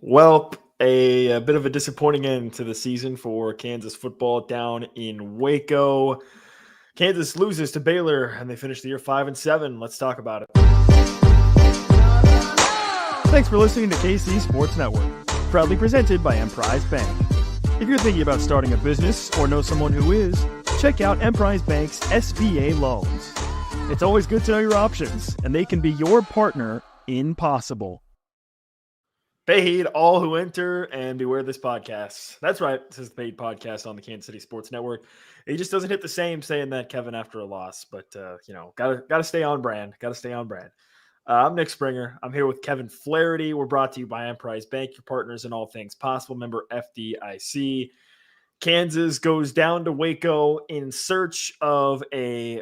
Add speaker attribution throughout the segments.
Speaker 1: Well, a bit of a disappointing end to the season for Kansas football down in Waco. Kansas loses to Baylor and they finish the year 5-7. Let's talk about it.
Speaker 2: Thanks for listening to KC Sports Network, proudly presented by Emprise Bank. If you're thinking about starting a business or know someone who is, check out Emprise Bank's SBA loans. It's always good to know your options, and they can be your partner in possible.
Speaker 1: Paid all who enter and beware this podcast. That's right. This is the paid podcast on the Kansas City Sports Network. It just doesn't hit the same saying that, Kevin, after a loss, but gotta stay on brand. I'm Nick Springer. I'm here with Kevin Flaherty. We're brought to you by Emprise Bank, your partners in all things possible. Member FDIC. Kansas goes down to Waco in search of a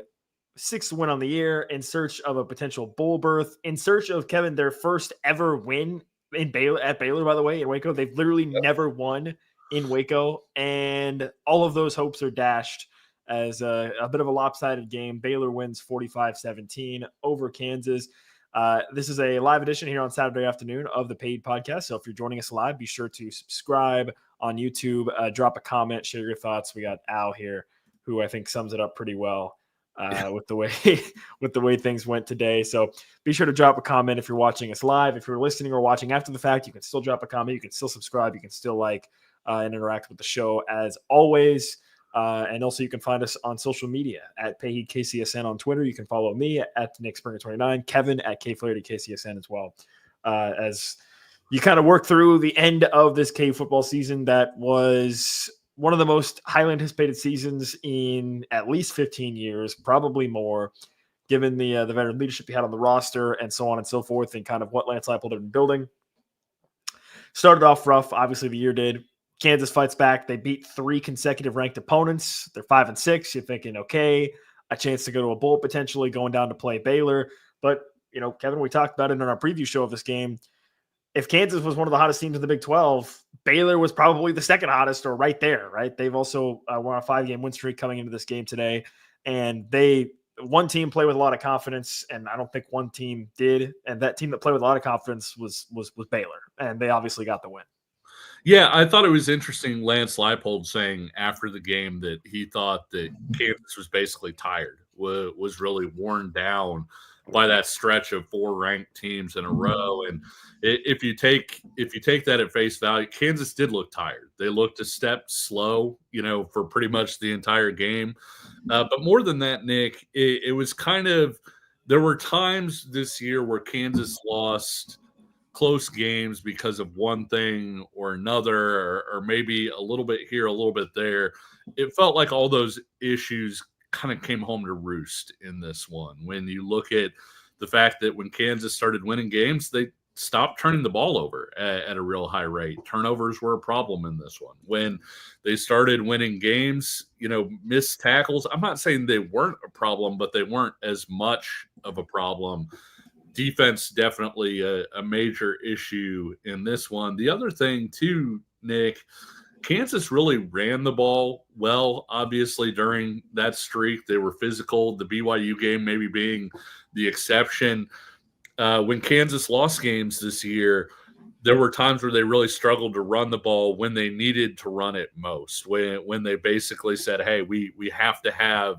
Speaker 1: sixth win on the year, in search of a potential bowl berth, in search of, Kevin, their first ever win at Baylor, by the way, in Waco. They've literally never won in Waco, and all of those hopes are dashed as a bit of a lopsided game. Baylor wins 45-17 over Kansas. This is a live edition here on Saturday afternoon of the paid podcast. So if you're joining us live, be sure to subscribe on YouTube, drop a comment, share your thoughts. We got Al here, who I think sums it up pretty well with the way things went today. So be sure to drop a comment if you're watching us live. If you're listening or watching after the fact, you can still drop a comment. You can still subscribe. You can still like and interact with the show as always. And also you can find us on social media at PayheedKCSN on Twitter. You can follow me at NickSpringer29, Kevin at KFlahertyKCSN as well. As you kind of work through the end of this K football season that was one of the most highly anticipated seasons in at least 15 years, probably more, given the veteran leadership he had on the roster and so on and so forth, and kind of what Lance Leipold had been building. Started off rough, obviously the year did. Kansas fights back. They beat 3 consecutive ranked opponents. They're 5-6. You're thinking, okay, a chance to go to a bowl potentially, going down to play Baylor. But, Kevin, we talked about it in our preview show of this game. If Kansas was one of the hottest teams in the Big 12, Baylor was probably the second hottest or right there, right? They've also won a 5-game win streak coming into this game today. And one team played with a lot of confidence, and I don't think one team did. And that team that played with a lot of confidence was Baylor. And they obviously got the win.
Speaker 3: Yeah, I thought it was interesting, Lance Leipold saying after the game that he thought that Kansas was basically tired, was really worn down by that stretch of 4 ranked teams in a row. And if you take that at face value, Kansas did look tired. They looked a step slow, for pretty much the entire game. But more than that, Nick, it was kind of – there were times this year where Kansas lost – close games because of one thing or another, or maybe a little bit here, a little bit there. It felt like all those issues kind of came home to roost in this one. When you look at the fact that when Kansas started winning games, they stopped turning the ball over at a real high rate. Turnovers were a problem in this one. When they started winning games, missed tackles. I'm not saying they weren't a problem, but they weren't as much of a problem. Defense definitely a major issue in this one. The other thing too, Nick, Kansas really ran the ball well, obviously, during that streak. They were physical, the BYU game maybe being the exception. When Kansas lost games this year, there were times where they really struggled to run the ball when they needed to run it most, when they basically said, hey, we have to have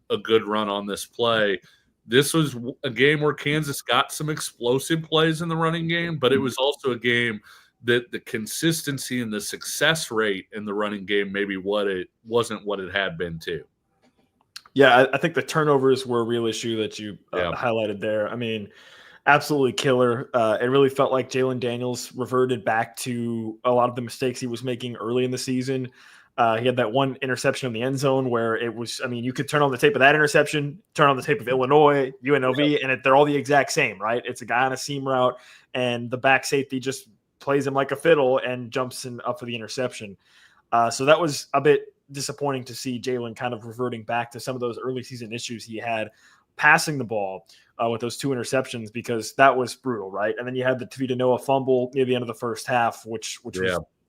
Speaker 3: a good run on this play. This was a game where Kansas got some explosive plays in the running game, but it was also a game that the consistency and the success rate in the running game maybe wasn't what it had been too.
Speaker 1: Yeah, I think the turnovers were a real issue that you highlighted there. I mean, absolutely killer. It really felt like Jalen Daniels reverted back to a lot of the mistakes he was making early in the season. He had that one interception in the end zone where it was, you could turn on the tape of that interception, turn on the tape of Illinois, UNLV, and they're all the exact same, right? It's a guy on a seam route, and the back safety just plays him like a fiddle and jumps in up for the interception. So that was a bit disappointing to see Jalen kind of reverting back to some of those early season issues he had passing the ball with those 2 interceptions, because that was brutal, right? And then you had the Tavita Noah fumble near the end of the first half, which was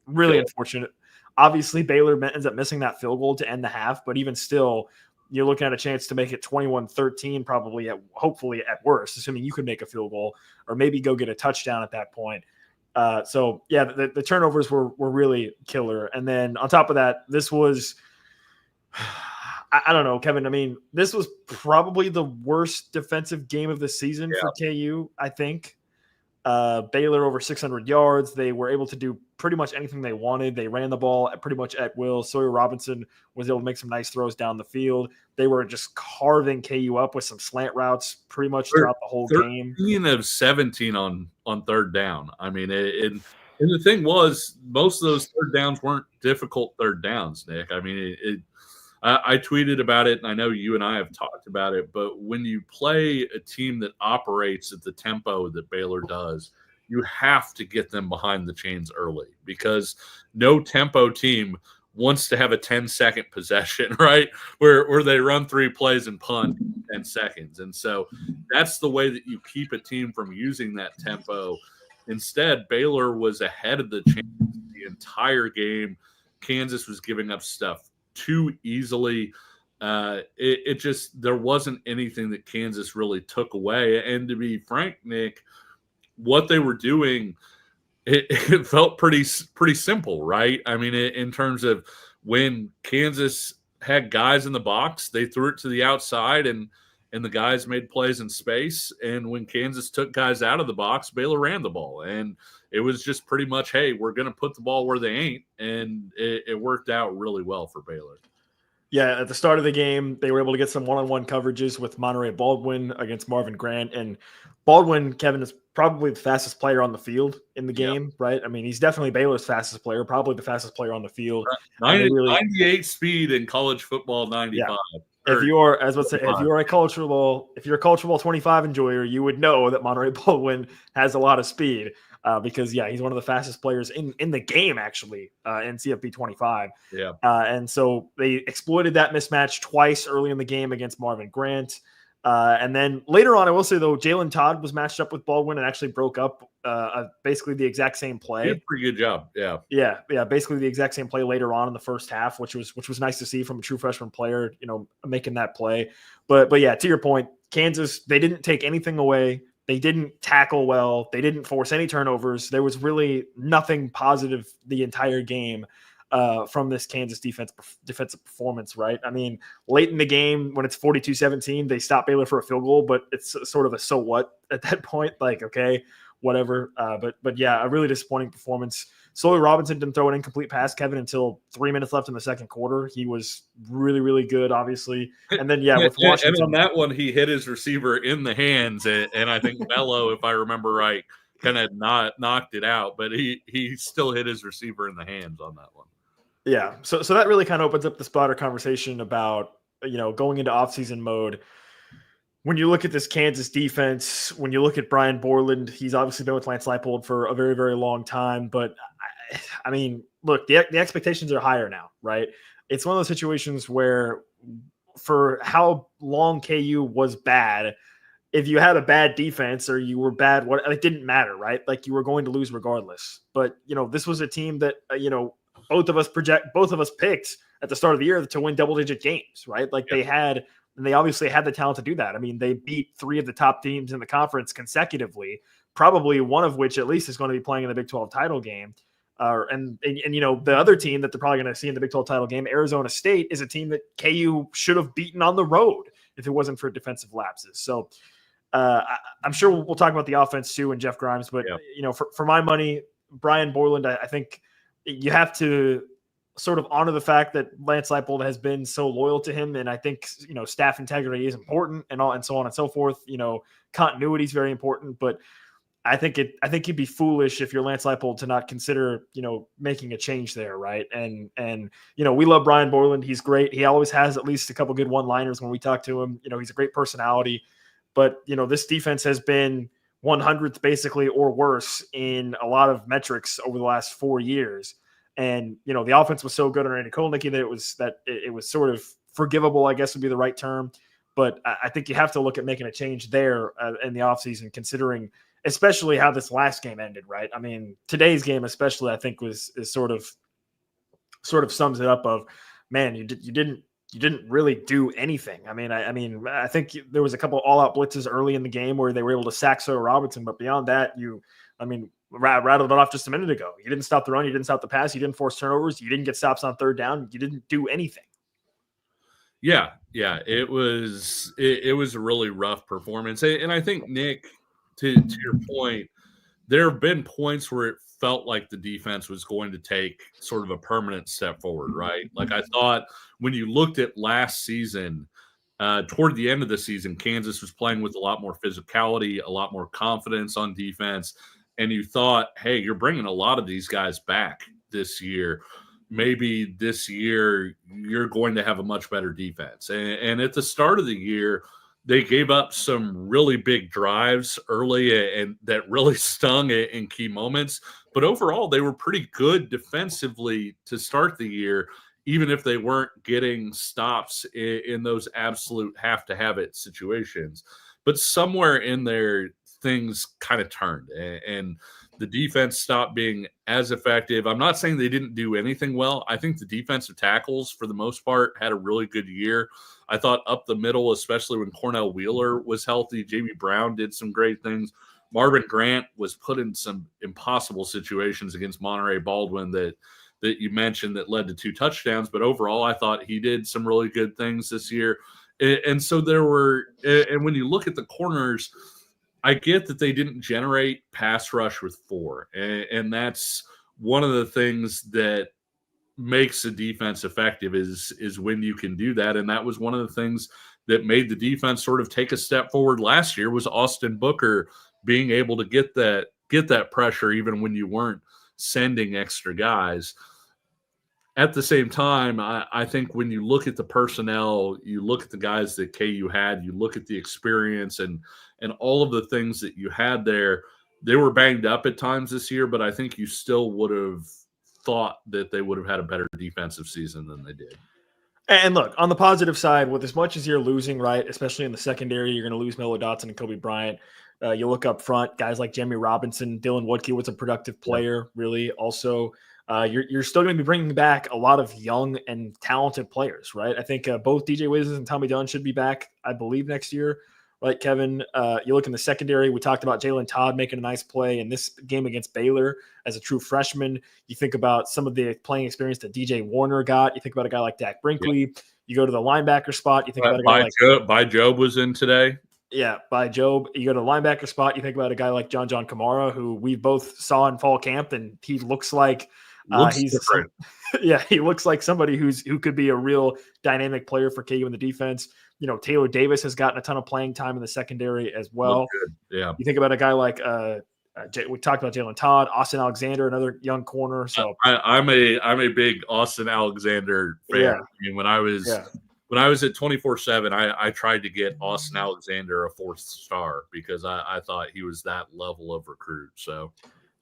Speaker 1: really unfortunate. Obviously, Baylor ends up missing that field goal to end the half, but even still, you're looking at a chance to make it 21-13, probably hopefully at worst, assuming you could make a field goal or maybe go get a touchdown at that point. So yeah, the turnovers were really killer. And then on top of that, this was, I don't know, Kevin. I mean, this was probably the worst defensive game of the season for KU, I think. Baylor over 600 yards. They were able to do pretty much anything they wanted. They ran the ball pretty much at will. Sawyer Robinson was able to make some nice throws down the field. They were just carving KU up with some slant routes pretty much throughout the whole game.
Speaker 3: 13 of 17 on third down. I mean, and the thing was, most of those third downs weren't difficult third downs, Nick. I mean, I tweeted about it, and I know you and I have talked about it, but when you play a team that operates at the tempo that Baylor does, you have to get them behind the chains early, because no tempo team wants to have a 10-second possession, right, where they run 3 plays and punt in 10 seconds. And so that's the way that you keep a team from using that tempo. Instead, Baylor was ahead of the chains the entire game. Kansas was giving up stuff too easily. It just, there wasn't anything that Kansas really took away. And to be frank, Nick, what they were doing, it felt pretty simple, right? I mean, in terms of when Kansas had guys in the box, they threw it to the outside and the guys made plays in space. And when Kansas took guys out of the box, Baylor ran the ball. And it was just pretty much, hey, we're going to put the ball where they ain't. And it worked out really well for Baylor.
Speaker 1: Yeah, at the start of the game, they were able to get some one-on-one coverages with Monterey Baldwin against Marvin Grant. And Baldwin, Kevin, is probably the fastest player on the field in the game, right? I mean, he's definitely Baylor's fastest player, probably the fastest player on the field.
Speaker 3: 98 speed in college football, 95.
Speaker 1: Yeah. If you are, as let's say, if you're a culture ball 25 enjoyer, you would know that Monterey Baldwin has a lot of speed because he's one of the fastest players in the game actually in CFB 25.
Speaker 3: Yeah,
Speaker 1: and so they exploited that mismatch twice early in the game against Marvin Grant. And then later on, I will say, though, Jalen Todd was matched up with Baldwin and actually broke up basically the exact same play.
Speaker 3: He did a pretty good job.
Speaker 1: Yeah. Basically the exact same play later on in the first half, which was nice to see from a true freshman player, making that play. But yeah, to your point, Kansas, they didn't take anything away. They didn't tackle well. They didn't force any turnovers. There was really nothing positive the entire game from this Kansas defensive performance, right? I mean, late in the game when it's 42-17, they stop Baylor for a field goal, but it's sort of a so what at that point. Like, okay, whatever. But yeah, a really disappointing performance. Sawyer Robinson didn't throw an incomplete pass, Kevin, until 3 minutes left in the second quarter. He was really, really good, obviously. And then, with Washington.
Speaker 3: And on that one, he hit his receiver in the hands, and I think Mello, if I remember right, kind of knocked it out, but he still hit his receiver in the hands on that one.
Speaker 1: Yeah, so that really kind of opens up the spotter conversation about, going into offseason mode. When you look at this Kansas defense, when you look at Brian Borland, he's obviously been with Lance Leipold for a very, very long time. But, I mean, look, the expectations are higher now, right? It's one of those situations where for how long KU was bad, if you had a bad defense or you were bad, it didn't matter, right? Like, you were going to lose regardless. But, this was a team that, both of us picked at the start of the year to win double-digit games, right? Like they obviously had the talent to do that. I mean, they beat 3 of the top teams in the conference consecutively, probably one of which at least is going to be playing in the Big 12 title game. And the other team that they're probably going to see in the Big 12 title game, Arizona State, is a team that KU should have beaten on the road if it wasn't for defensive lapses. So I'm sure we'll talk about the offense too and Jeff Grimes, but for my money, Brian Borland, I think you have to sort of honor the fact that Lance Leipold has been so loyal to him. And I think, staff integrity is important and so on and so forth. Continuity is very important, but I think you'd be foolish if you're Lance Leipold to not consider, making a change there. Right. And we love Brian Borland. He's great. He always has at least a couple good one-liners when we talk to him. He's a great personality, but this defense has been 100th basically or worse in a lot of metrics over the last 4 years. And, the offense was so good under Andy Kolnicki that it was sort of forgivable, I guess would be the right term. But I think you have to look at making a change there in the offseason, considering especially how this last game ended, right? I mean, today's game especially, I think is sort of sums it up of, man, you didn't really do anything. I mean, I think there was a couple all-out blitzes early in the game where they were able to sack Sawyer Robinson, but beyond that, rattled it off just a minute ago. You didn't stop the run. You didn't stop the pass. You didn't force turnovers. You didn't get stops on third down. You didn't do anything.
Speaker 3: Yeah. It was a really rough performance. And I think, Nick, to your point, there have been points where it felt like the defense was going to take sort of a permanent step forward, right? Like I thought when you looked at last season, toward the end of the season, Kansas was playing with a lot more physicality, a lot more confidence on defense. And you thought, hey, you're bringing a lot of these guys back this year. Maybe this year you're going to have a much better defense. And at the start of the year, they gave up some really big drives early and that really stung in key moments. But overall, they were pretty good defensively to start the year, even if they weren't getting stops in those absolute have-to-have-it situations. But somewhere in there, things kind of turned, and the defense stopped being as effective. I'm not saying they didn't do anything well. I think the defensive tackles, for the most part, had a really good year. I thought up the middle, especially when Cornell Wheeler was healthy, J.B. Brown did some great things. Marvin Grant was put in some impossible situations against Monterey Baldwin that you mentioned that led to 2 touchdowns. But overall, I thought he did some really good things this year. And so there were – and when you look at the corners, I get that they didn't generate pass rush with 4. And that's one of the things that makes a defense effective is when you can do that. And that was one of the things that made the defense sort of take a step forward last year was Austin Booker being able to get that pressure even when you weren't sending extra guys. At the same time, I think when you look at the personnel, you look at the guys that KU had, you look at the experience and all of the things that you had there, they were banged up at times this year, but I think you still would have thought that they would have had a better defensive season than they did.
Speaker 1: And look, on the positive side, with as much as you're losing, right, especially in the secondary, you're going to lose Melo Dotson and Kobe Bryant. You look up front, guys like Jeremy Robinson, Dylan Woodkey was a productive player, really. Also, you're still going to be bringing back a lot of young and talented players, right? I think both DJ Wiz and Tommy Dunn should be back, I believe, next year, right, Kevin? You look in the secondary, we talked about Jalen Todd making a nice play in this game against Baylor as a true freshman. You think about some of the playing experience that DJ Warner got. You think about a guy like Dak Brinkley. Yep. You go to the linebacker spot. You think about a guy like
Speaker 3: Job was in today.
Speaker 1: Yeah, by Job. You go to the linebacker spot. You think about a guy like John Kamara, who we both saw in fall camp, and he looks like he's different. He looks like somebody who could be a real dynamic player for KU in the defense. You know, Taylor Davis has gotten a ton of playing time in the secondary as well.
Speaker 3: Yeah,
Speaker 1: you think about a guy like we talked about Jalen Todd, Austin Alexander, another young corner. So
Speaker 3: I'm a big Austin Alexander fan.
Speaker 1: Yeah.
Speaker 3: I mean, when I was at 24/7, I tried to get Austin Alexander a 4th star because I thought he was that level of recruit. So.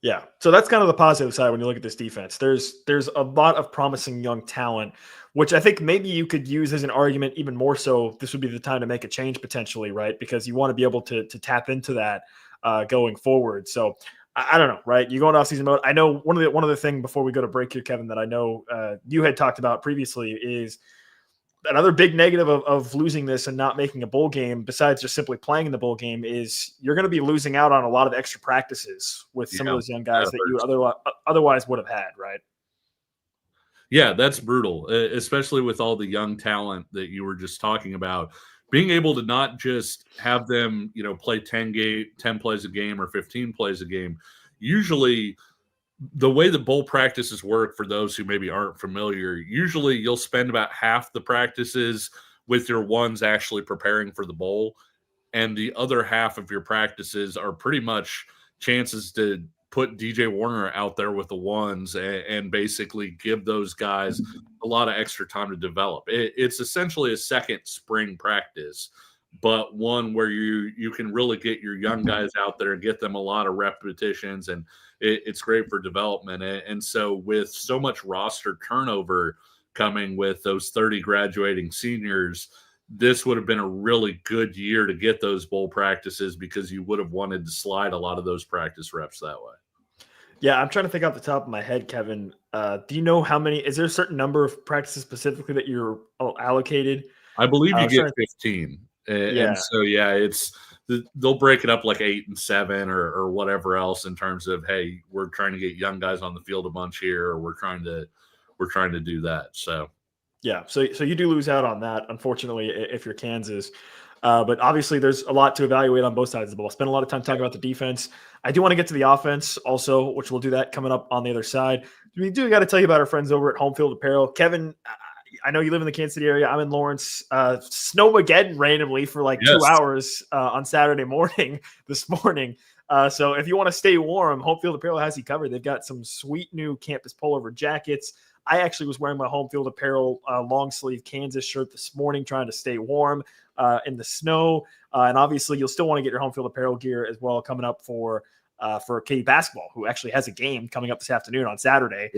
Speaker 1: Yeah. So that's kind of the positive side when you look at this defense. There's a lot of promising young talent, which I think maybe you could use as an argument even more so. This would be the time to make a change potentially, right? Because you want to be able to tap into that going forward. So I don't know, right? You go into off-season mode. I know one of the thing before we go to break here, Kevin, that I know you had talked about previously is another big negative of losing this and not making a bowl game, besides just simply playing in the bowl game, is you're going to be losing out on a lot of extra practices with some of those young guys that you otherwise would have had, right?
Speaker 3: Yeah, that's brutal, especially with all the young talent that you were just talking about. Being able to not just have them, play 10 plays a game or 15 plays a game. Usually the way the bowl practices work, for those who maybe aren't familiar, usually you'll spend about half the practices with your ones actually preparing for the bowl, and the other half of your practices are pretty much chances to put DJ Warner out there with the ones and basically give those guys a lot of extra time to develop. It's essentially a second spring practice, but one where you can really get your young guys out there and get them a lot of repetitions, and it's great for development. And so with so much roster turnover coming with those 30 graduating seniors, this would have been a really good year to get those bowl practices because you would have wanted to slide a lot of those practice reps that way.
Speaker 1: Yeah, I'm trying to think off the top of my head, Kevin. Do you know how many? Is there a certain number of practices specifically that you're allocated?
Speaker 3: I believe you get 15. And so, it's they'll break it up like 8 and 7 or whatever else in terms of, hey, we're trying to get young guys on the field a bunch here, or we're trying to do that. So
Speaker 1: yeah, so you do lose out on that, unfortunately, if you're Kansas. But obviously, there's a lot to evaluate on both sides of the ball. Spend a lot of time talking about the defense. I do want to get to the offense also, which we'll do that coming up on the other side. We do got to tell you about our friends over at Home Field Apparel. Kevin, I know you live in the Kansas City area. I'm in Lawrence. Snowmageddon randomly for like 2 hours on Saturday morning this morning. So if you want to stay warm, Home Field Apparel has you covered. They've got some sweet new campus pullover jackets. I actually was wearing my Home Field Apparel long sleeve Kansas shirt this morning, trying to stay warm in the snow. And obviously, you'll still want to get your Home Field Apparel gear as well coming up for KU basketball, who actually has a game coming up this afternoon on Saturday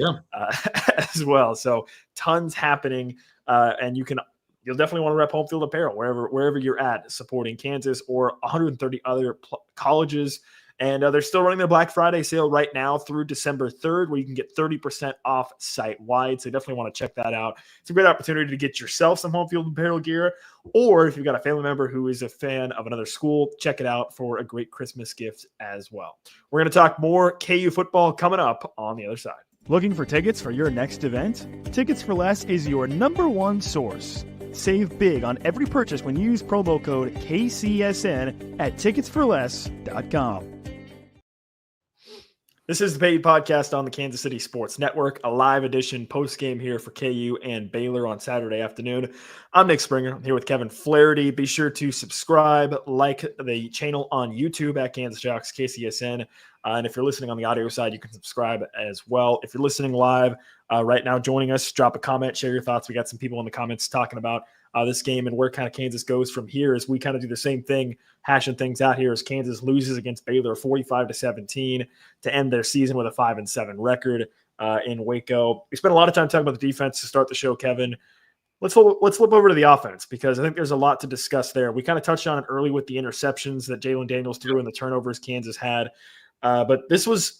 Speaker 1: as well. So tons happening, and you'll definitely want to rep Home Field Apparel wherever you're at, supporting Kansas or 130 other colleges. And they're still running their Black Friday sale right now through December 3rd, where you can get 30% off site-wide. So you definitely want to check that out. It's a great opportunity to get yourself some Home Field Apparel gear, or if you've got a family member who is a fan of another school, check it out for a great Christmas gift as well. We're going to talk more KU football coming up on the other side.
Speaker 2: Looking for tickets for your next event? Tickets for Less is your #1 source. Save big on every purchase when you use promo code KCSN at ticketsforless.com.
Speaker 1: This is the Paid Podcast on the Kansas City Sports Network, a live edition post-game here for KU and Baylor on Saturday afternoon. I'm Nick Springer. I'm here with Kevin Flaherty. Be sure to subscribe, like the channel on YouTube at Kansas Jocks KCSN. And if you're listening on the audio side, you can subscribe as well. If you're listening live right now, joining us, drop a comment, share your thoughts. We got some people in the comments talking about this game and where kind of Kansas goes from here as we kind of do the same thing, hashing things out here as Kansas loses against Baylor 45-17 to end their season with a 5-7 record in Waco. We spent a lot of time talking about the defense to start the show, Kevin. Let's flip over to the offense, because I think there's a lot to discuss there. We kind of touched on it early with the interceptions that Jalen Daniels threw and the turnovers Kansas had. But this was,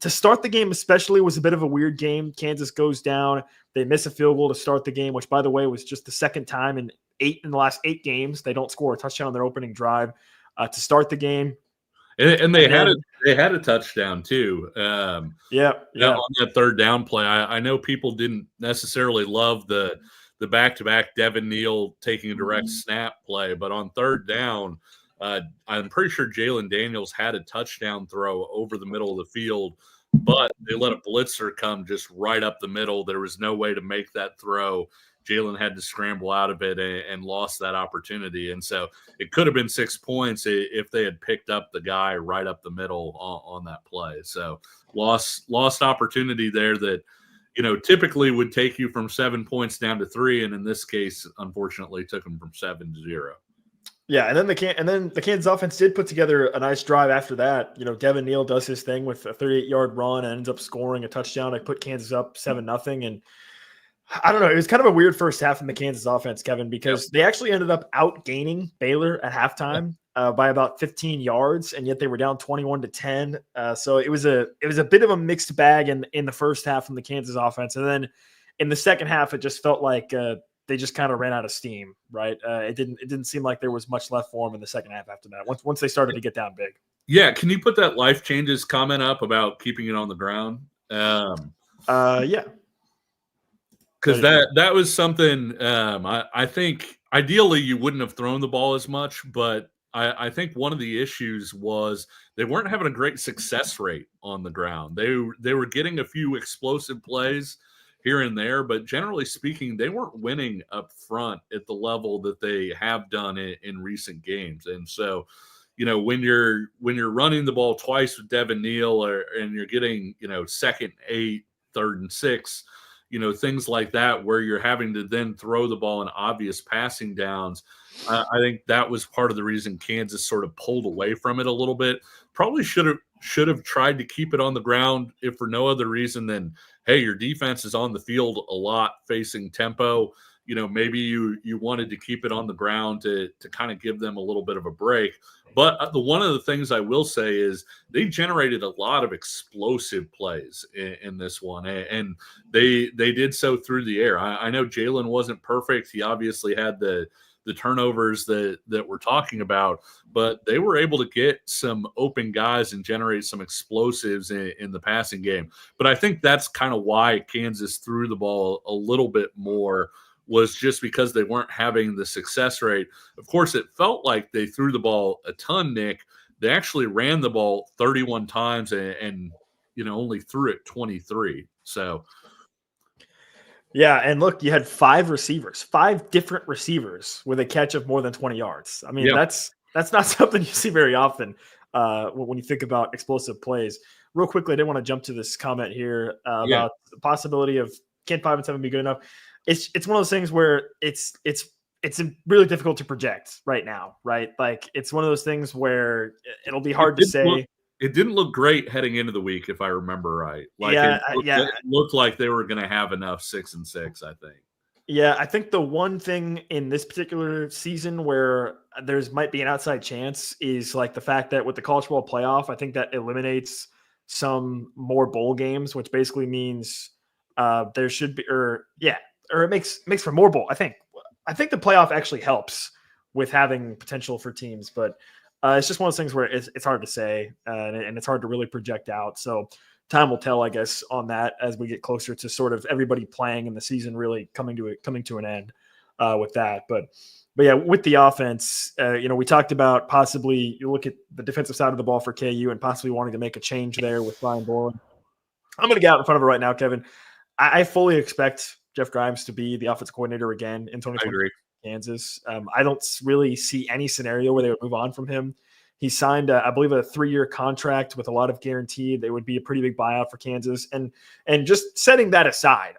Speaker 1: to start the game especially, was a bit of a weird game. Kansas goes down. They miss a field goal to start the game, which, by the way, was just the second time in the last 8 games they don't score a touchdown on their opening drive to start the game.
Speaker 3: And they had a touchdown too.
Speaker 1: On
Speaker 3: that third down play. I know people didn't necessarily love the back-to-back Devin Neal taking a direct snap play, but on third down, I'm pretty sure Jalen Daniels had a touchdown throw over the middle of the field, but they let a blitzer come just right up the middle. There was no way to make that throw. Jalen had to scramble out of it and lost that opportunity. And so it could have been 6 points if they had picked up the guy right up the middle on that play. So lost opportunity there that, typically would take you from 7 points down to 3. And in this case, unfortunately, took them from 7 to 0.
Speaker 1: Yeah, and then the Kansas offense did put together a nice drive after that. Devin Neal does his thing with a 38-yard run and ends up scoring a touchdown. I put Kansas up 7-0, and I don't know. It was kind of a weird first half in the Kansas offense, Kevin, because they actually ended up outgaining Baylor at halftime by about 15 yards, and yet they were down 21-10. So it was a bit of a mixed bag in the first half from the Kansas offense, and then in the second half, it just felt like they just kind of ran out of steam, right? It didn't seem like there was much left for them in the second half after that. Once they started to get down big.
Speaker 3: Yeah, can you put that life changes comment up about keeping it on the ground?
Speaker 1: Yeah,
Speaker 3: because that was something. I think ideally you wouldn't have thrown the ball as much, but I think one of the issues was they weren't having a great success rate on the ground. They were getting a few explosive plays here and there, but generally speaking, they weren't winning up front at the level that they have done in recent games. And so, when you're running the ball twice with Devin Neal, and you're getting, 2nd, 8, 3rd and 6, things like that, where you're having to then throw the ball in obvious passing downs. I think that was part of the reason Kansas sort of pulled away from it a little bit. Probably should have tried to keep it on the ground, if for no other reason than, hey, your defense is on the field a lot facing tempo. Maybe you wanted to keep it on the ground to kind of give them a little bit of a break. But one of the things I will say is they generated a lot of explosive plays in this one, and they did so through the air. I know Jalen wasn't perfect. He obviously had the the turnovers that we're talking about, but they were able to get some open guys and generate some explosives in the passing game. But I think that's kind of why Kansas threw the ball a little bit more, was just because they weren't having the success rate. Of course, it felt like they threw the ball a ton, Nick. They actually ran the ball 31 times and only threw it 23. So,
Speaker 1: yeah, and look, you had 5 different receivers with a catch of more than 20 yards. I mean,
Speaker 3: yeah.
Speaker 1: that's not something you see very often when you think about explosive plays. Real quickly, I didn't want to jump to this comment here about the possibility of can 5 and 7 be good enough. It's one of those things where it's really difficult to project right now, right? Like it's one of those things where it'll be hard to say.
Speaker 3: It didn't look great heading into the week, if I remember right. Like it looked like they were going to have enough 6-6, I think.
Speaker 1: Yeah, I think the one thing in this particular season where there's might be an outside chance is like the fact that with the college football playoff, I think that eliminates some more bowl games, which basically means there should be, or it makes for more bowl. I think the playoff actually helps with having potential for teams, but it's just one of those things where it's hard to say and it's hard to really project out. So time will tell, I guess, on that as we get closer to sort of everybody playing and the season really coming to an end with that. But yeah, with the offense, we talked about possibly you look at the defensive side of the ball for KU and possibly wanting to make a change there with Brian Boland. I'm going to get out in front of it right now, Kevin. I fully expect Jeff Grimes to be the offensive coordinator again in 2020. Kansas. I don't really see any scenario where they would move on from him. He signed, I believe, a 3-year contract with a lot of guarantee. They would be a pretty big buyout for Kansas. And just setting that aside,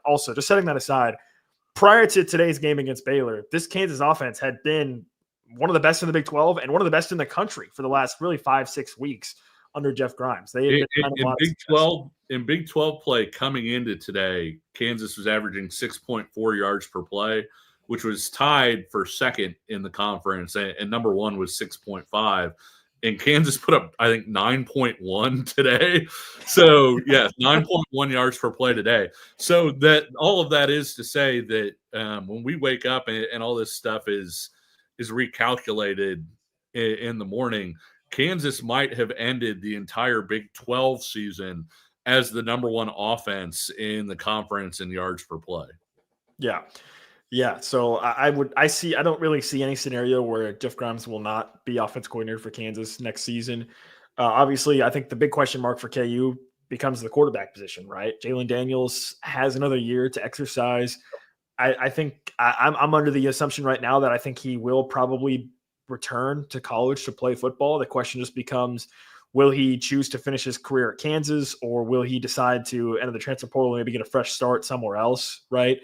Speaker 1: prior to today's game against Baylor, this Kansas offense had been one of the best in the Big 12 and one of the best in the country for the last really 5-6 weeks under Jeff Grimes. They had
Speaker 3: in Big 12 play coming into today, Kansas was averaging 6.4 yards per play, which was tied for second in the conference, and number one was 6.5. And Kansas put up, I think, 9.1 today. So, yes, 9.1 yards per play today. So that all of that is to say that when we wake up and all this stuff is recalculated in the morning, Kansas might have ended the entire Big 12 season as the number one offense in the conference in yards per play.
Speaker 1: Yeah. Yeah, so I don't really see any scenario where Jeff Grimes will not be offensive coordinator for Kansas next season. Obviously, I think the big question mark for KU becomes the quarterback position, right? Jalen Daniels has another year to exercise. I think I'm under the assumption right now that I think he will probably return to college to play football. The question just becomes, will he choose to finish his career at Kansas, or will he decide to enter the transfer portal and maybe get a fresh start somewhere else, right?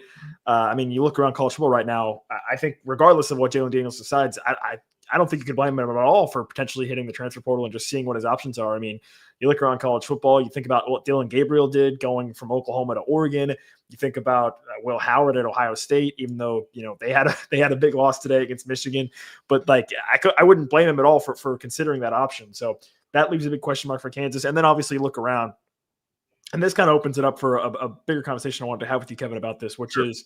Speaker 1: I mean, you look around college football right now, I think regardless of what Jalen Daniels decides, I don't think you can blame him at all for potentially hitting the transfer portal and just seeing what his options are. I mean, you look around college football, you think about what Dylan Gabriel did going from Oklahoma to Oregon. You think about Will Howard at Ohio State, even though, they had a big loss today against Michigan, but like I wouldn't blame him at all for considering that option. So that leaves a big question mark for Kansas. And then obviously look around. And this kind of opens it up for a bigger conversation I wanted to have with you, Kevin, about this, which is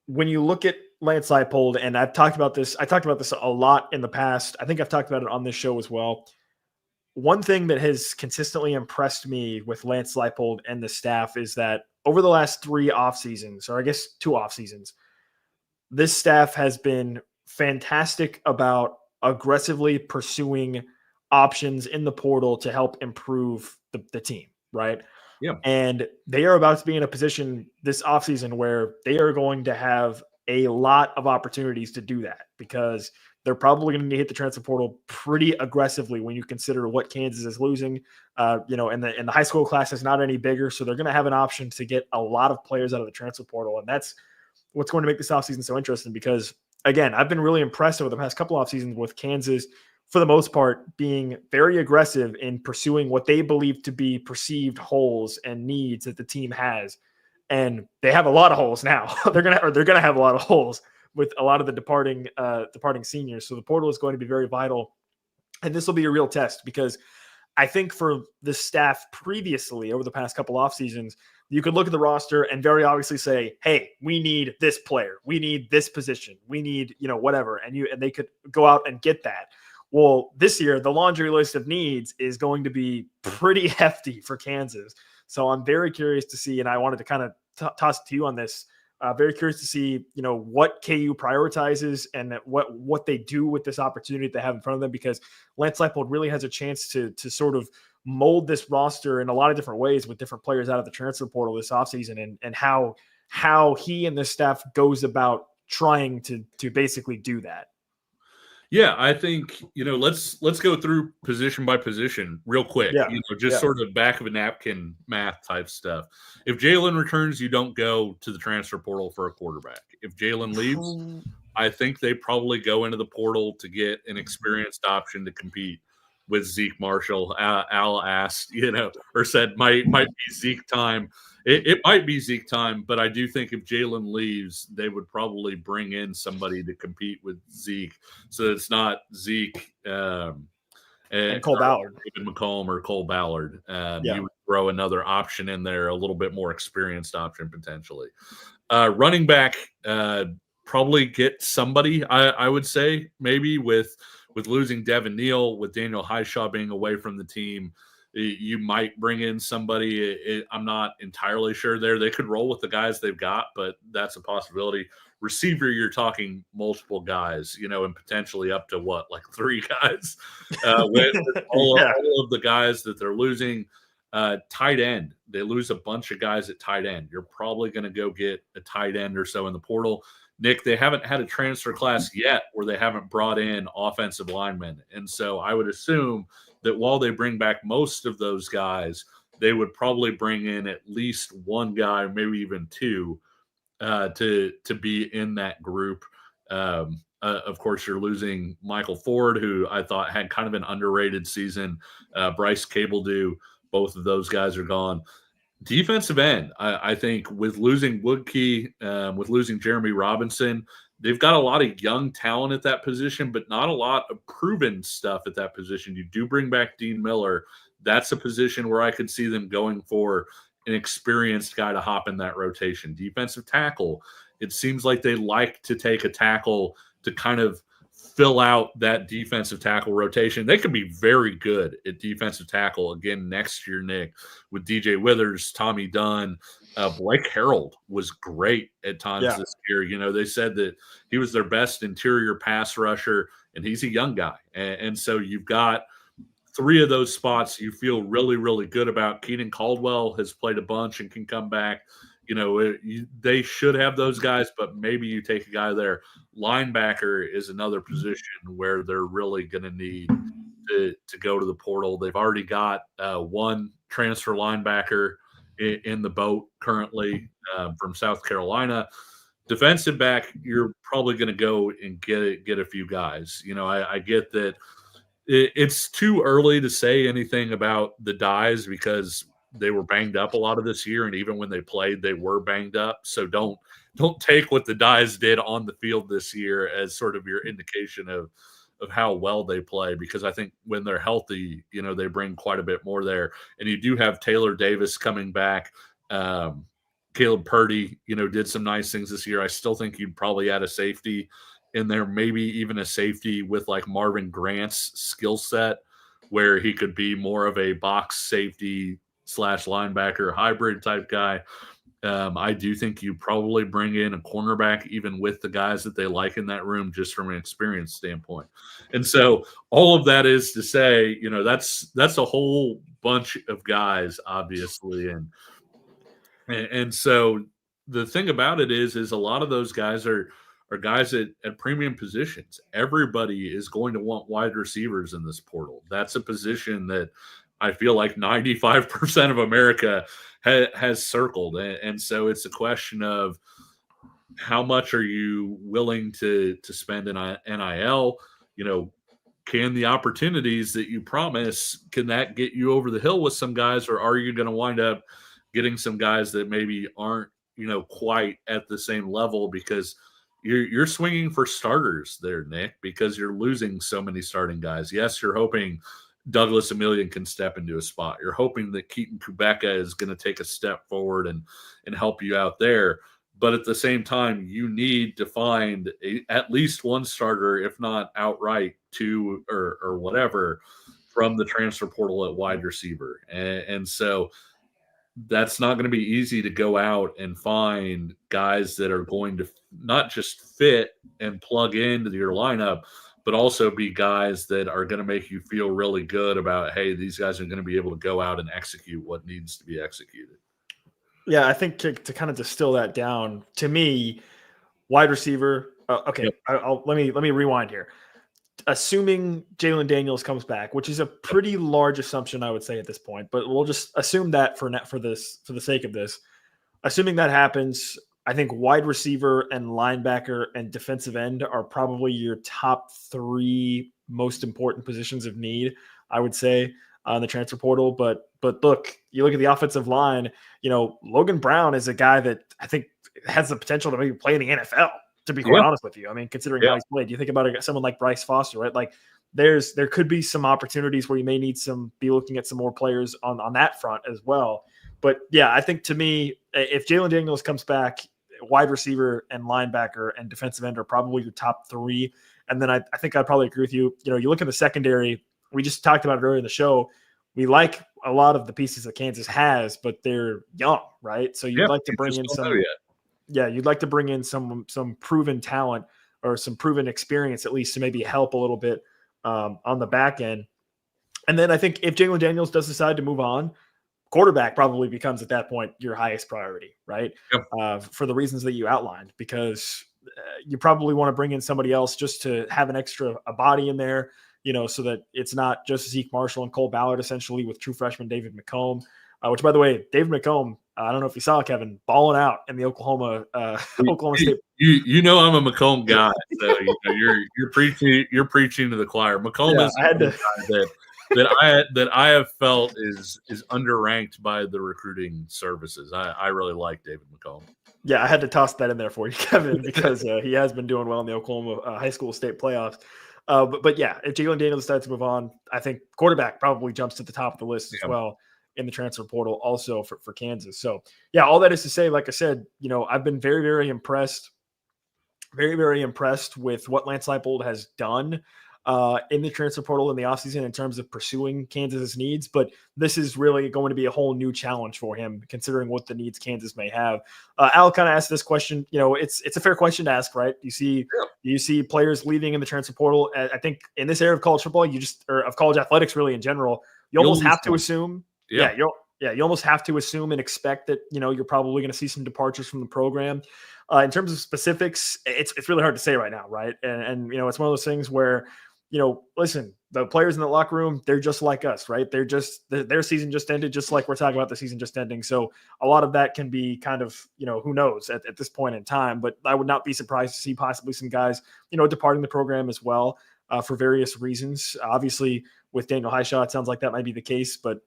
Speaker 1: when you look at Lance Leipold, and I talked about this a lot in the past. I think I've talked about it on this show as well. One thing that has consistently impressed me with Lance Leipold and the staff is that over the last 3 off seasons, or I guess 2 off seasons, this staff has been fantastic about aggressively pursuing options in the portal to help improve the team, right?
Speaker 3: Yeah.
Speaker 1: And they are about to be in a position this offseason where they are going to have a lot of opportunities to do that, because they're probably going to hit the transfer portal pretty aggressively when you consider what Kansas is losing. And the high school class is not any bigger, so they're going to have an option to get a lot of players out of the transfer portal. And that's what's going to make this offseason so interesting, because, again, I've been really impressed over the past couple offseasons with Kansas, for the most part, being very aggressive in pursuing what they believe to be perceived holes and needs that the team has. And they have a lot of holes now. They're gonna have a lot of holes with a lot of the departing seniors. So the portal is going to be very vital. And this will be a real test, because I think for the staff previously over the past couple off seasons, you could look at the roster and very obviously say, hey, we need this player. We need this position. We need, whatever. And they could go out and get that. Well, this year, the laundry list of needs is going to be pretty hefty for Kansas. So I'm very curious to see, and I wanted to kind of toss it to you on this. Very curious to see, what KU prioritizes and what they do with this opportunity that they have in front of them, because Lance Leipold really has a chance to sort of mold this roster in a lot of different ways with different players out of the transfer portal this offseason, and how he and the staff goes about trying to basically do that.
Speaker 3: Yeah, I think, let's go through position by position real quick.
Speaker 1: Yeah.
Speaker 3: Sort of back of a napkin math type stuff. If Jalen returns, you don't go to the transfer portal for a quarterback. If Jalen leaves, I think they probably go into the portal to get an experienced option to compete with Zeke Marshall. Al asked, or said might be Zeke time. It might be Zeke time, but I do think if Jalen leaves, they would probably bring in somebody to compete with Zeke. So it's not Zeke and
Speaker 1: Cole Ballard,
Speaker 3: David McCollum or Cole Ballard. You would throw another option in there, a little bit more experienced option potentially. Running back, probably get somebody. I would say maybe with losing Devin Neal, with Daniel Highshaw being away from the team. You might bring in somebody. I'm not entirely sure there. They could roll with the guys they've got, but that's a possibility. Receiver, you're talking multiple guys, and potentially up to 3 guys with all of the guys that they're losing. Tight end, they lose a bunch of guys at tight end. You're probably going to go get a tight end or so in the portal. Nick, they haven't had a transfer class yet where they haven't brought in offensive linemen. And so I would assume that while they bring back most of those guys, they would probably bring in at least one guy, maybe even 2, to be in that group. Of course, you're losing Michael Ford, who I thought had kind of an underrated season. Bryce Cabledew, both of those guys are gone. Defensive end, I think with losing Woodkey, with losing Jeremy Robinson, they've got a lot of young talent at that position, but not a lot of proven stuff at that position. You do bring back Dean Miller. That's a position where I could see them going for an experienced guy to hop in that rotation. Defensive tackle, it seems like they like to take a tackle to kind of fill out that defensive tackle rotation. They could be very good at defensive tackle again next year, Nick, with DJ Withers, Tommy Dunn. Blake Harold was great at times this year. They said that he was their best interior pass rusher, and he's a young guy. And so you've got 3 of those spots you feel really, really good about. Keenan Caldwell has played a bunch and can come back. They should have those guys, but maybe you take a guy there. Linebacker is another position where they're really going to need to go to the portal. They've already got one transfer linebacker in the boat currently from South Carolina. Defensive back, you're probably going to go and get a few guys. I get that it's too early to say anything about the Dyes because they were banged up a lot of this year, and even when they played, they were banged up. So don't take what the Dyes did on the field this year as sort of your indication of how well they play, because I think when they're healthy, they bring quite a bit more there. And you do have Taylor Davis coming back. Caleb Purdy, did some nice things this year. I still think you'd probably add a safety in there, maybe even a safety with like Marvin Grant's skill set, where he could be more of a box safety / linebacker hybrid type guy. I do think you probably bring in a cornerback, even with the guys that they like in that room, just from an experience standpoint. And so all of that is to say, that's a whole bunch of guys, obviously. And so the thing about it is a lot of those guys are guys at premium positions. Everybody is going to want wide receivers in this portal. That's a position that I feel like 95% of America has circled. And so it's a question of how much are you willing to spend in NIL? Can the opportunities that you promise, can that get you over the hill with some guys, or are you going to wind up getting some guys that maybe aren't, quite at the same level, because you're swinging for starters there, Nick, because you're losing so many starting guys. Yes, you're hoping Douglas Emilion can step into a spot. You're hoping that Keaton Kubeka is going to take a step forward and help you out there. But at the same time, you need to find at least one starter, if not outright two or whatever, from the transfer portal at wide receiver. And so that's not going to be easy to go out and find guys that are going to not just fit and plug into your lineup, but also be guys that are going to make you feel really good about, hey, these guys are going to be able to go out and execute what needs to be executed.
Speaker 1: Yeah, I think to kind of distill that down, to me, wide receiver. Okay,
Speaker 3: Yep.
Speaker 1: let me rewind here. Assuming Jalen Daniels comes back, which is a pretty large assumption, I would say at this point, but we'll just assume that for the sake of this. Assuming that happens, I think wide receiver and linebacker and defensive end are probably your top three most important positions of need, I would say, on the transfer portal. But look, you look at the offensive line, Logan Brown is a guy that I think has the potential to maybe play in the NFL, to be quite honest with you. I mean, considering how he's played, you think about someone like Bryce Foster, right? Like there could be some opportunities where you may need be looking at some more players on that front as well. But yeah, I think to me, if Jalen Daniels comes back, wide receiver and linebacker and defensive end are probably your top three. And then I think I'd probably agree with you. You look at the secondary, we just talked about it earlier in the show. We like a lot of the pieces that Kansas has, but they're young, right? So you'd like to bring in you'd like to bring in some proven talent or some proven experience, at least, to maybe help a little bit on the back end. And then I think if Jalen Daniels does decide to move on, quarterback probably becomes at that point your highest priority, right? Yep. For the reasons that you outlined, because you probably want to bring in somebody else just to have a body in there, so that it's not just Zeke Marshall and Cole Ballard, essentially, with true freshman David McComb, which, by the way, David McComb, I don't know if you saw, Kevin, balling out in the Oklahoma State.
Speaker 3: I'm a McComb guy, so you're preaching to the choir. McComb is a guy that I have felt is underranked by the recruiting services. I really like David McComb.
Speaker 1: Yeah, I had to toss that in there for you, Kevin, because he has been doing well in the Oklahoma high school state playoffs. But yeah, if Jalen Daniels decides to move on, I think quarterback probably jumps to the top of the list as well in the transfer portal, also for Kansas. So yeah, all that is to say, like I said, I've been very, very impressed with what Lance Leipold has done in the transfer portal in the offseason in terms of pursuing Kansas's needs. But this is really going to be a whole new challenge for him, considering what the needs Kansas may have. Al kind of asked this question. It's a fair question to ask, right? You see players leaving in the transfer portal. I think in this era of college football, or of college athletics really in general, you almost have to assume. Yeah, you almost have to assume and expect that, you're probably going to see some departures from the program. In terms of specifics, it's really hard to say right now, right? And it's one of those things where, listen, the players in the locker room, they're just like us, right? Their season just ended, just like we're talking about the season just ending. So a lot of that can be kind of, who knows at this point in time. But I would not be surprised to see possibly some guys, departing the program as well for various reasons. Obviously, with Daniel Highshaw, it sounds like that might be the case, but,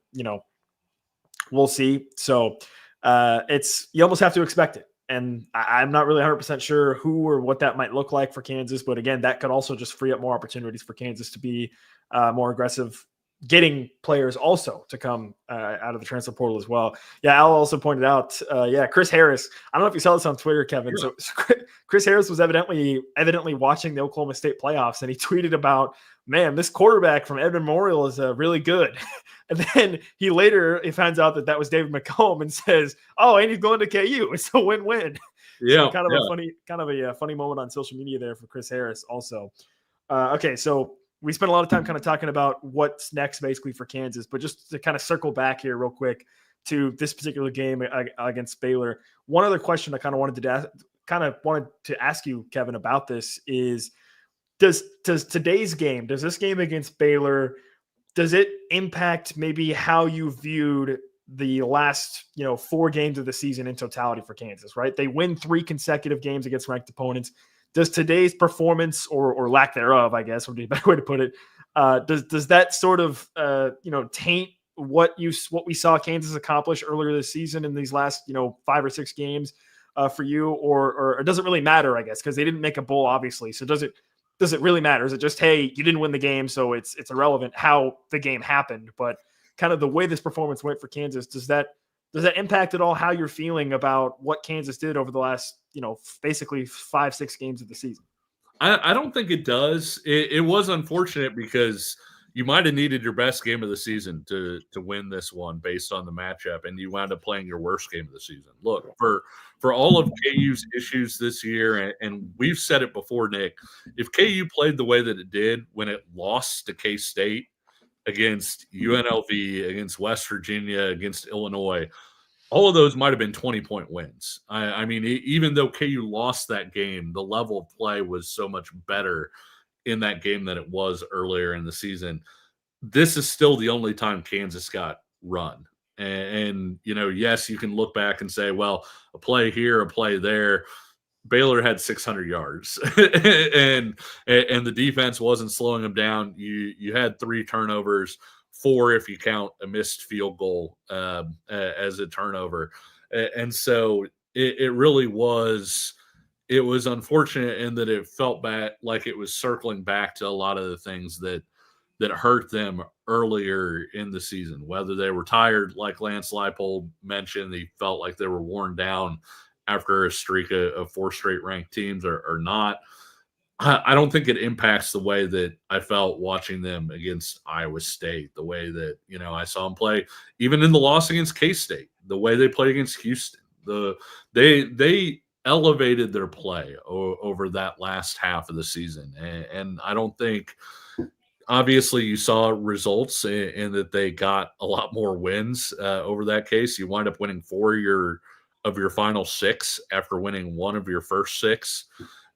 Speaker 1: we'll see. So you almost have to expect it. And I'm not really 100% sure who or what that might look like for Kansas. But again, that could also just free up more opportunities for Kansas to be more aggressive, getting players also to come out of the transfer portal as well. Yeah, Al also pointed out, Chris Harris. I don't know if you saw this on Twitter, Kevin. Yeah. So Chris Harris was evidently watching the Oklahoma State playoffs, and he tweeted about, man, this quarterback from Edmond Memorial is really good. And then he finds out that was David McComb and says, oh, and he's going to KU. It's a win-win.
Speaker 3: Yeah.
Speaker 1: So kind of a funny moment on social media there for Chris Harris also. Okay, so we spent a lot of time kind of talking about what's next basically for Kansas, but just to kind of circle back here real quick to this particular game against Baylor. One other question I kind of wanted to ask you, Kevin, about this is, does this game against Baylor, does it impact maybe how you viewed the last, 4 games of the season in totality for Kansas, right? They win 3 consecutive games against ranked opponents. Does today's performance or lack thereof, I guess, would be a better way to put it, does that sort of, taint what we saw Kansas accomplish earlier this season in these last, 5 or 6 games for you, or it doesn't really matter, I guess, because they didn't make a bowl, obviously. So does it does it really matter? Is it just, hey, you didn't win the game, so it's irrelevant how the game happened? But kind of the way this performance went for Kansas, does that impact at all how you're feeling about what Kansas did over the last, basically 5-6 games of the season?
Speaker 3: I don't think it does. It was unfortunate because you might have needed your best game of the season to win this one based on the matchup, and you wound up playing your worst game of the season. Look, for all of KU's issues this year, and we've said it before, Nick, if KU played the way that it did when it lost to K-State against UNLV, against West Virginia, against Illinois, all of those might have been 20-point wins. I mean, even though KU lost that game, the level of play was so much better in that game than it was earlier in the season. This is still the only time Kansas got run. And yes, you can look back and say, well, a play here, a play there. Baylor had 600 yards and the defense wasn't slowing them down. You had 3 turnovers, 4 if you count a missed field goal as a turnover. And so it really was – it was unfortunate in that it felt bad, like it was circling back to a lot of the things that hurt them earlier in the season, whether they were tired, like Lance Leipold mentioned, he felt like they were worn down after a streak of 4 straight ranked teams or not. I don't think it impacts the way that I felt watching them against Iowa State, the way that, I saw them play, even in the loss against K-State, the way they played against Houston. They elevated their play over that last half of the season. And I don't think, obviously you saw results in that they got a lot more wins over that case. You wind up winning 4 of your final 6 after winning 1 of your first 6.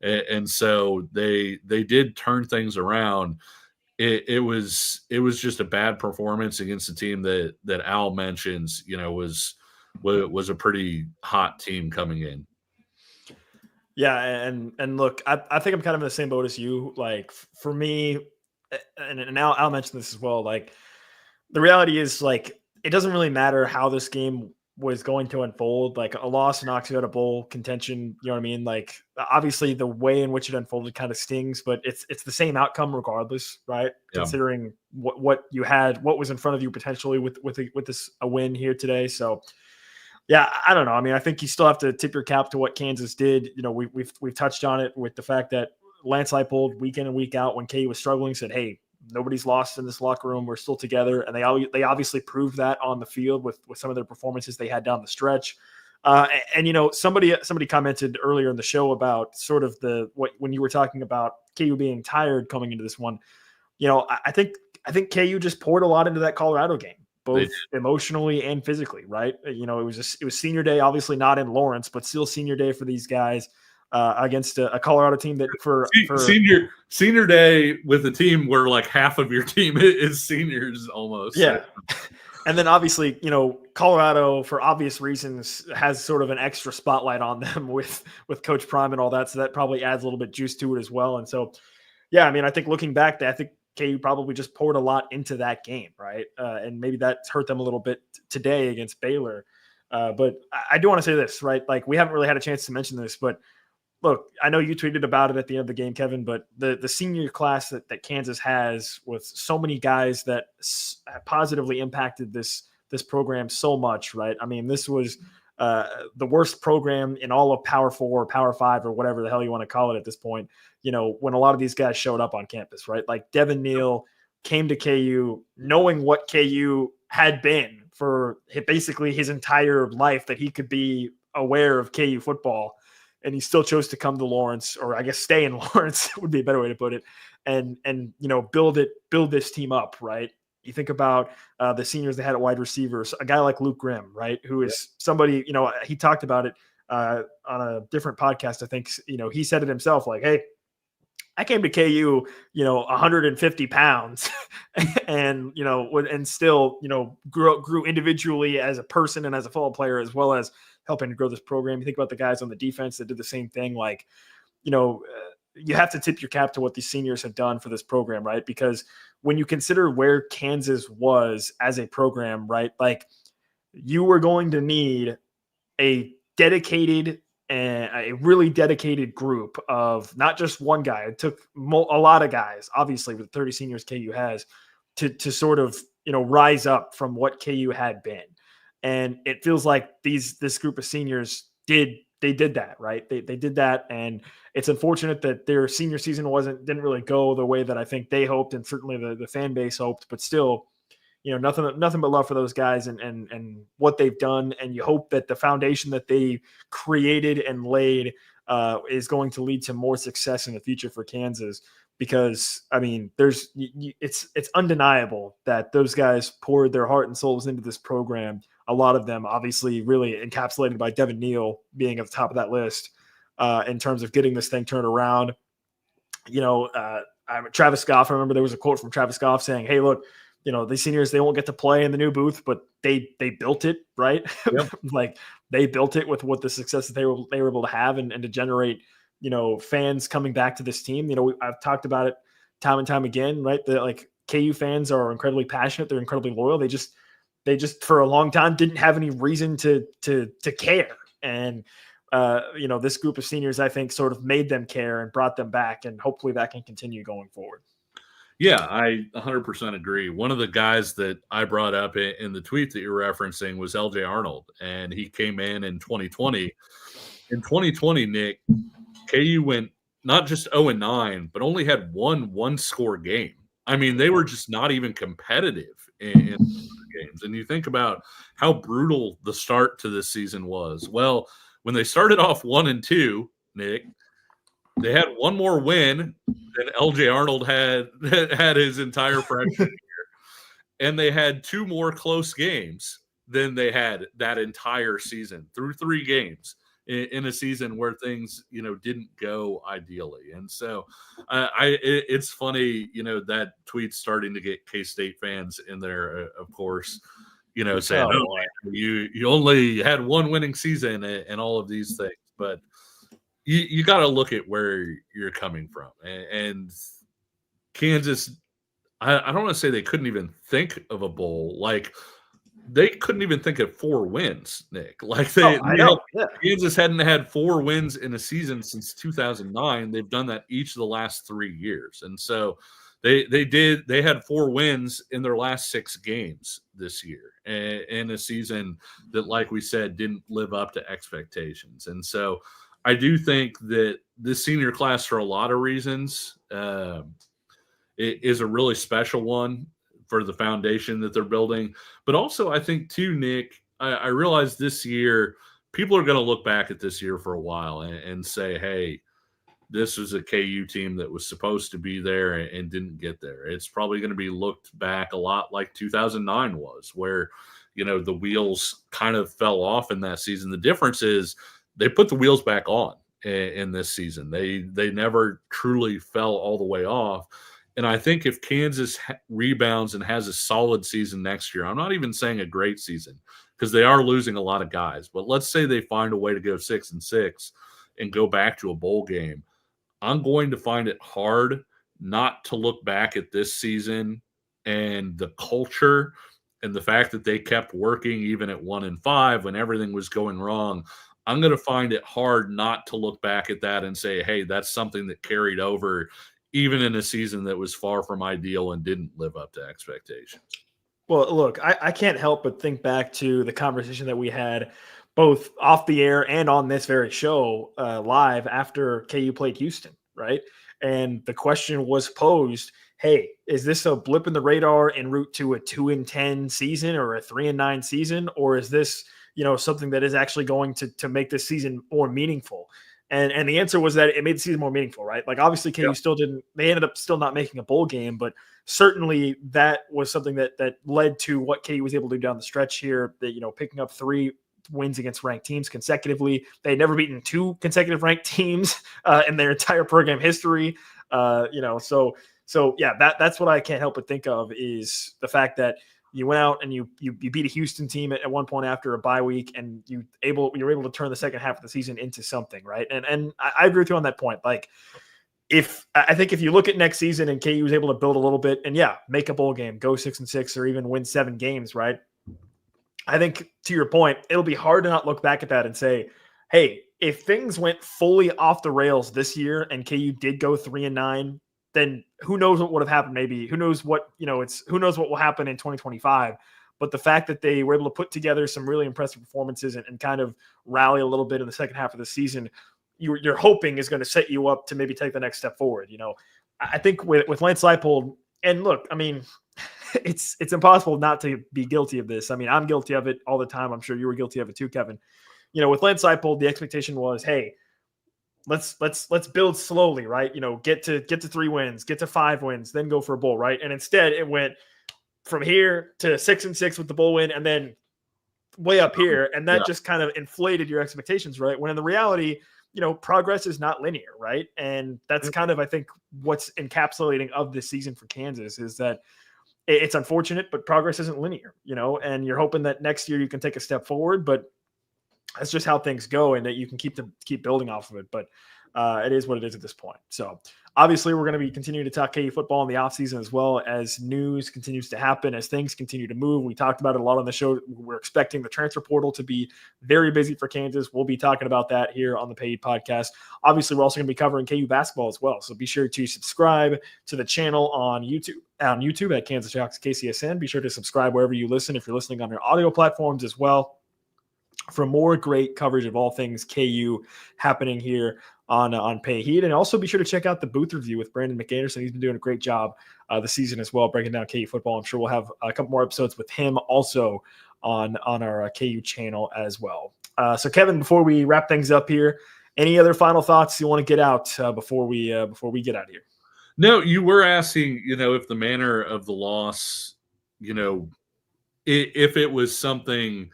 Speaker 3: And so they did turn things around. It was just a bad performance against a team that Al mentions, was a pretty hot team coming in.
Speaker 1: Yeah, and look, I think I'm kind of in the same boat as you. Like, for me, and Al mentioned this as well, like, the reality is, like, it doesn't really matter how this game was going to unfold. Like, a loss knocks you out of bowl contention, you know what I mean? Like, obviously the way in which it unfolded kind of stings, but it's the same outcome regardless, right? Yeah. Considering what you had, what was in front of you potentially with this a win here today. So yeah, I don't know. I mean, I think you still have to tip your cap to what Kansas did. We've touched on it with the fact that Lance Leipold, week in and week out, when KU was struggling, said, "Hey, nobody's lost in this locker room. We're still together." And they obviously proved that on the field with some of their performances they had down the stretch. And somebody commented earlier in the show about sort of when you were talking about KU being tired coming into this one. I think KU just poured a lot into that Colorado game, both emotionally and physically, right? It was senior day, obviously not in Lawrence, but still senior day for these guys against a Colorado team that for
Speaker 3: senior day with a team where like half of your team is seniors almost.
Speaker 1: Yeah. And then obviously, Colorado, for obvious reasons, has sort of an extra spotlight on them with Coach Prime and all that. So that probably adds a little bit juice to it as well. And so, yeah, I mean, I think looking back, I think KU probably just poured a lot into that game, right? And maybe that's hurt them a little bit today against Baylor. But I do want to say this, right? Like, we haven't really had a chance to mention this, but look, I know you tweeted about it at the end of the game, Kevin, but the senior class that Kansas has with so many guys that positively impacted this program so much, right? I mean, this was the worst program in all of Power 4 or Power 5 or whatever the hell you want to call it at this point, when a lot of these guys showed up on campus, right? Like, Devin Neal came to KU knowing what KU had been for basically his entire life, that he could be aware of KU football. And he still chose to come to Lawrence, or I guess stay in Lawrence would be a better way to put it, and build this team up, right? You think about the seniors they had at wide receivers, a guy like Luke Grimm, right, who is somebody, he talked about it on a different podcast. I think, he said it himself, like, hey, I came to KU, 150 pounds and, and still, grew individually as a person and as a football player, as well as helping to grow this program. You think about the guys on the defense that did the same thing. Like, you have to tip your cap to what these seniors have done for this program, right? Because when you consider where Kansas was as a program, right, like, you were going to need a dedicated a really dedicated group of not just one guy. It took a lot of guys, obviously, with 30 seniors KU has, to sort of, rise up from what KU had been. And it feels like this group of seniors did that, right? They did that, and it's unfortunate that their senior season didn't really go the way that I think they hoped, and certainly the fan base hoped. But still, nothing but love for those guys and what they've done. And you hope that the foundation that they created and laid is going to lead to more success in the future for Kansas. Because I mean, it's undeniable that those guys poured their heart and souls into this program. A lot of them, obviously, really encapsulated by Devin Neal being at the top of that list in terms of getting this thing turned around. Travis Goff. I remember there was a quote from Travis Goff saying, "Hey, look, these seniors, they won't get to play in the new booth, but they built it, right? Yep. Like they built it with what the success that they were able to have and to generate." Fans coming back to this team. I've talked about it time and time again, right? Like KU fans are incredibly passionate. They're incredibly loyal. They just for a long time didn't have any reason to care. And, this group of seniors, I think, sort of made them care and brought them back. And hopefully that can continue going forward.
Speaker 3: Yeah, I 100% agree. One of the guys that I brought up in the tweet that you're referencing was LJ Arnold, and he came in 2020. In 2020, Nick, KU went not just 0-9, but only had one-score game. I mean, they were just not even competitive in games. And you think about how brutal the start to this season was. Well, when they started off 1-2, Nick, they had one more win than LJ Arnold had his entire freshman year. And they had two more close games than they had that entire season through 3 games. In a season where things, didn't go ideally. And so it's funny, that tweet's starting to get K-State fans in there, of course, saying, you only had one winning season and all of these things. But you got to look at where you're coming from. And Kansas, I don't want to say they couldn't even think of a bowl. Like, they couldn't even think of 4 wins, Nick. Like Kansas hadn't had 4 wins in a season since 2009. They've done that each of the last 3 years. And so they had 4 wins in their last 6 games this year in a season that, like we said, didn't live up to expectations. And so I do think that this senior class, for a lot of reasons, it is a really special one for the foundation that they're building. But also, I think too, Nick, I realize this year, people are going to look back at this year for a while and say, hey, this was a KU team that was supposed to be there and didn't get there. It's probably going to be looked back a lot like 2009 was, where, the wheels kind of fell off in that season. The difference is they put the wheels back on in this season. They never truly fell all the way off. And I think if Kansas rebounds and has a solid season next year, I'm not even saying a great season because they are losing a lot of guys, but let's say they find a way to go 6-6 and go back to a bowl game. I'm going to find it hard not to look back at this season and the culture and the fact that they kept working even at 1-5 when everything was going wrong. I'm going to find it hard not to look back at that and say, hey, that's something that carried over even in a season that was far from ideal and didn't live up to expectations.
Speaker 1: Well, look, I can't help but think back to the conversation that we had both off the air and on this very show live after KU played Houston, right? And the question was posed, hey, is this a blip in the radar en route to a 2-10 season or a 3-9 season? Or is this, something that is actually going to make this season more meaningful? And the answer was that it made the season more meaningful, right? Like, obviously, KU they ended up still not making a bowl game, but certainly that was something that led to what KU was able to do down the stretch here, that, picking up 3 wins against ranked teams consecutively. They had never beaten 2 consecutive ranked teams in their entire program history. So that's what I can't help but think of is the fact that you went out and you beat a Houston team at one point after a bye week, and you're able to turn the second half of the season into something, right? And I agree with you on that point. Like, I think if you look at next season and KU was able to build a little bit and make a bowl game, go 6-6, or even win 7 games, right? I think to your point, it'll be hard to not look back at that and say, hey, if things went fully off the rails this year and KU did go 3-9, then who knows what would have happened? Maybe who knows what will happen in 2025. But the fact that they were able to put together some really impressive performances and kind of rally a little bit in the second half of the season, you're hoping is going to set you up to maybe take the next step forward. I think with Lance Leipold, and look, I mean, it's impossible not to be guilty of this. I mean, I'm guilty of it all the time. I'm sure you were guilty of it too, Kevin. With Lance Leipold, the expectation was, hey, let's build slowly, right? Get to 3 wins, get to 5 wins, then go for a bowl, right? And instead, it went from here to 6-6 with the bowl win, and then way up here, and that just kind of inflated your expectations, right? When in the reality, progress is not linear, right? And that's kind of, I think, what's encapsulating of this season for Kansas is that it's unfortunate, but progress isn't linear, and you're hoping that next year you can take a step forward, but that's just how things go, and that you can keep building off of it. But it is what it is at this point. So obviously we're going to be continuing to talk KU football in the offseason as well as news continues to happen, as things continue to move. We talked about it a lot on the show. We're expecting the transfer portal to be very busy for Kansas. We'll be talking about that here on the Paid Podcast. Obviously, we're also going to be covering KU basketball as well. So be sure to subscribe to the channel on YouTube at Kansas Jocks KCSN. Be sure to subscribe wherever you listen if you're listening on your audio platforms as well, for more great coverage of all things KU happening here on Pay Heat. And also be sure to check out the booth review with Brandon McAnderson. He's been doing a great job this season as well, breaking down KU football. I'm sure we'll have a couple more episodes with him also on our KU channel as well. So Kevin, before we wrap things up here, any other final thoughts you want to get out before we get out of here?
Speaker 3: No, you were asking, if the manner of the loss, if it was something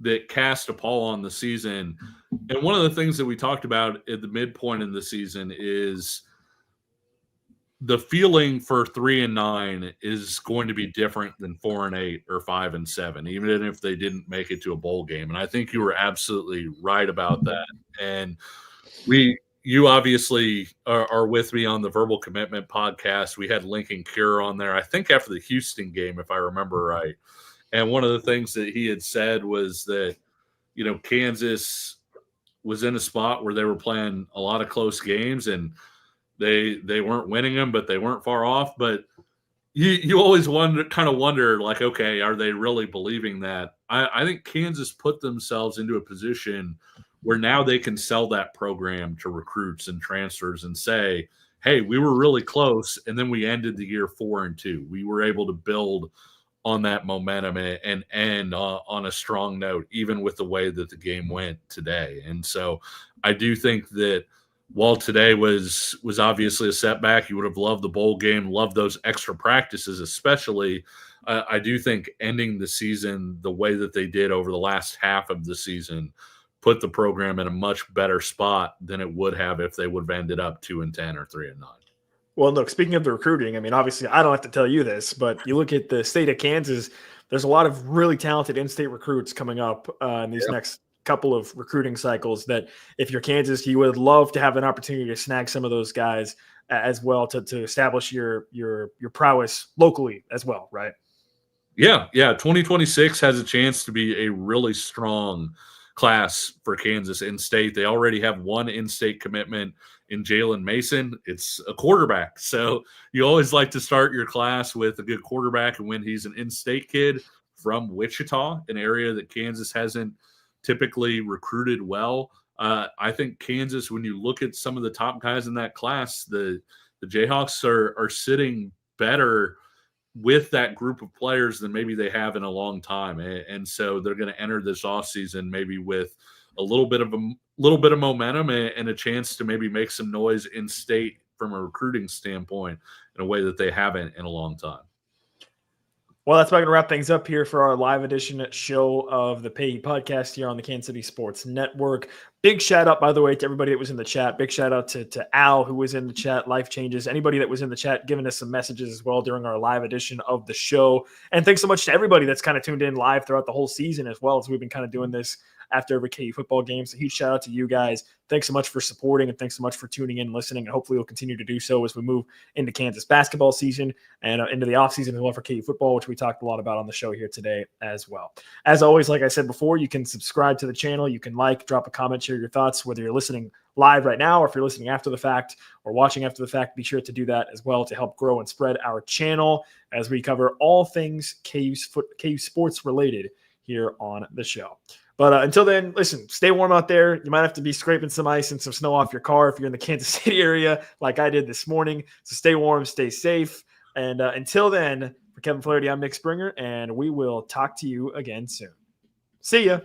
Speaker 3: that cast a pall on the season. And one of the things that we talked about at the midpoint in the season is the feeling for 3-9 is going to be different than 4-8 or 5-7, even if they didn't make it to a bowl game. And I think you were absolutely right about that. And you obviously are with me on the Verbal Commitment podcast. We had Lincoln Cure on there, I think after the Houston game, if I remember right. And one of the things that he had said was that, Kansas was in a spot where they were playing a lot of close games and they weren't winning them, but they weren't far off. But you always wonder, like, okay, are they really believing that? I think Kansas put themselves into a position where now they can sell that program to recruits and transfers and say, hey, we were really close, and then we ended the year 4-2. We were able to build on that momentum and end on a strong note, even with the way that the game went today. And so I do think that while today was obviously a setback, you would have loved the bowl game, loved those extra practices, especially. I do think ending the season the way that they did over the last half of the season put the program in a much better spot than it would have if they would have ended up 2-10 or 3-9.
Speaker 1: Well, look, speaking of the recruiting, I mean, obviously I don't have to tell you this, but you look at the state of Kansas, there's a lot of really talented in-state recruits coming up in these next couple of recruiting cycles that if you're Kansas, you would love to have an opportunity to snag some of those guys as well to establish your prowess locally as well, right?
Speaker 3: Yeah. 2026 has a chance to be a really strong class for Kansas in-state. They already have one in-state commitment in Jalen Mason. It's a quarterback. So you always like to start your class with a good quarterback, and when he's an in-state kid from Wichita, an area that Kansas hasn't typically recruited well. I think Kansas, when you look at some of the top guys in that class, the Jayhawks are sitting better with that group of players than maybe they have in a long time. And so they're going to enter this offseason maybe with a little bit of momentum and a chance to maybe make some noise in state from a recruiting standpoint in a way that they haven't in a long time.
Speaker 1: Well, that's about going to wrap things up here for our live edition show of the Pay Podcast here on the Kansas City Sports Network. Big shout out, by the way, to everybody that was in the chat. Big shout out to Al, who was in the chat, Life Changes. Anybody that was in the chat giving us some messages as well during our live edition of the show. And thanks so much to everybody that's kind of tuned in live throughout the whole season as well, as we've been kind of doing this after every KU football game. So huge shout out to you guys. Thanks so much for supporting, and thanks so much for tuning in and listening. And hopefully we'll continue to do so as we move into Kansas basketball season and into the offseason as well for KU football, which we talked a lot about on the show here today as well. As always, like I said before, you can subscribe to the channel. You can like, drop a comment, share your thoughts, whether you're listening live right now or if you're listening after the fact or watching after the fact. Be sure to do that as well to help grow and spread our channel as we cover all things KU sports related here on the show. But until then, listen, stay warm out there. You might have to be scraping some ice and some snow off your car if you're in the Kansas City area like I did this morning. So stay warm, stay safe. And until then, for Kevin Flaherty, I'm Nick Springer, and we will talk to you again soon. See ya.